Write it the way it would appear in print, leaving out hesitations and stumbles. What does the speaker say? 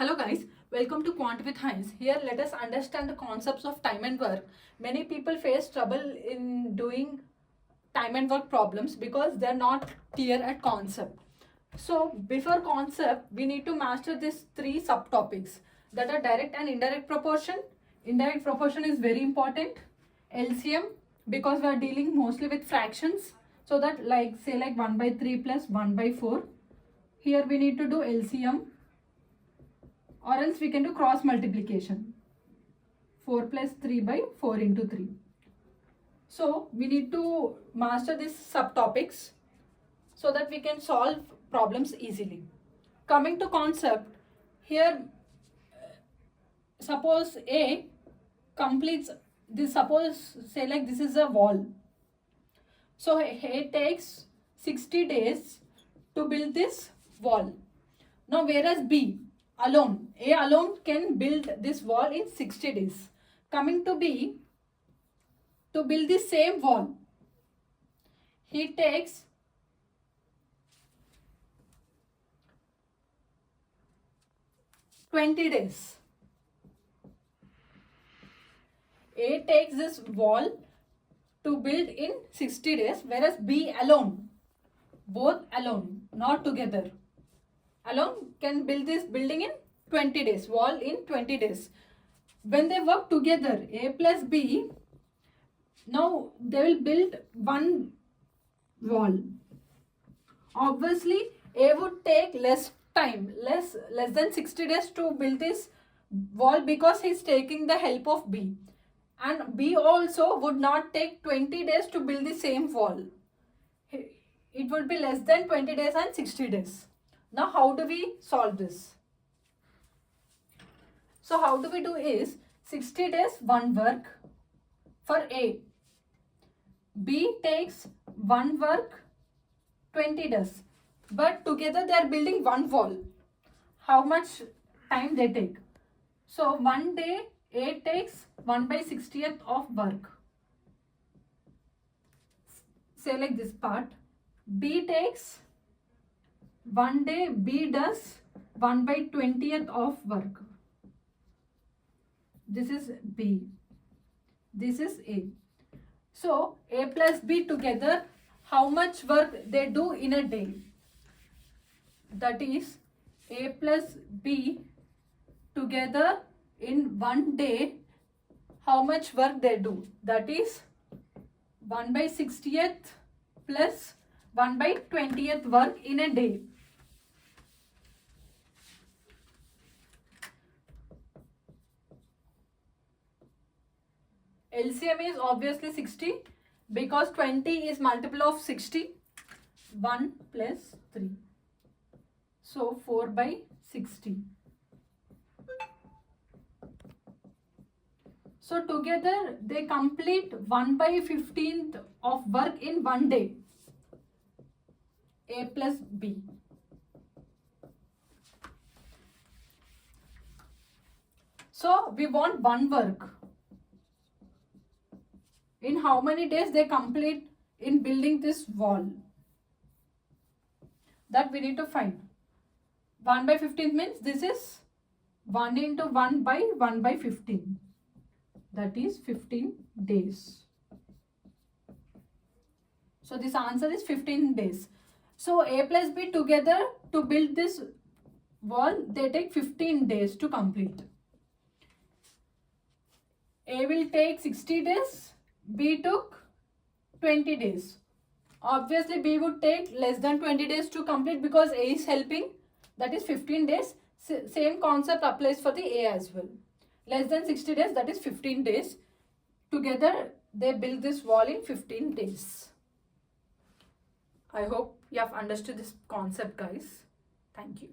Hello guys, welcome to Quant with Heinz. Here let us understand the concepts of time and work. Many people face trouble in doing time and work problems because they're not clear at concept. So before concept, we need to master these three subtopics that are direct and indirect proportion. Indirect proportion is very important. LCM, because we are dealing mostly with fractions. So that like 1 by 3 plus 1 by 4. Here we need to do LCM, or else we can do cross multiplication. 4 plus 3 by 4 into 3. So we need to master these subtopics so that we can solve problems easily. Coming to concept, here suppose A completes this, suppose say like this is a wall. So A takes 60 days to build this wall. Now whereas B alone, A alone can build this wall in 60 days. Coming to B, to build the same wall, he takes 20 days. A takes this wall to build in 60 days, whereas B alone, both alone, not together, alone can build this building in 20 days, wall in 20 days. When they work together, A plus B, now they will build one wall. Obviously, A would take less time, less than 60 days to build this wall because he is taking the help of B. And B also would not take 20 days to build the same wall. It would be less than 20 days and 60 days. Now how do we solve this? So how do we do is 60 days one work for A. B takes one work 20 days. But together they are building one wall. How much time they take? So one day A takes 1 by 60th of work. Say like this part. B takes 1 day, B does 1 by 20th of work. This is B. This is A. So A plus B together, how much work they do in a day? That is A plus B together in 1 day, how much work they do? That is 1 by 60th plus 1 by 20th work in a day. LCM is obviously 60 because 20 is multiple of 60. 1 plus 3. So 4 by 60. So together they complete 1 by 15th of work in 1 day. A plus B. So we want one work. In how many days they complete in building this wall? That we need to find. 1 by 15 means this is 1 into 1 by 1 by 15. That is 15 days. So this answer is 15 days. So A plus B together to build this wall, they take 15 days to complete. A will take 60 days, B took 20 days. Obviously B would take less than 20 days to complete because A is helping, that is 15 days. Same concept applies for the A as well. Less than 60 days, that is 15 days. Together they build this wall in 15 days. I hope you have understood this concept, guys. Thank you.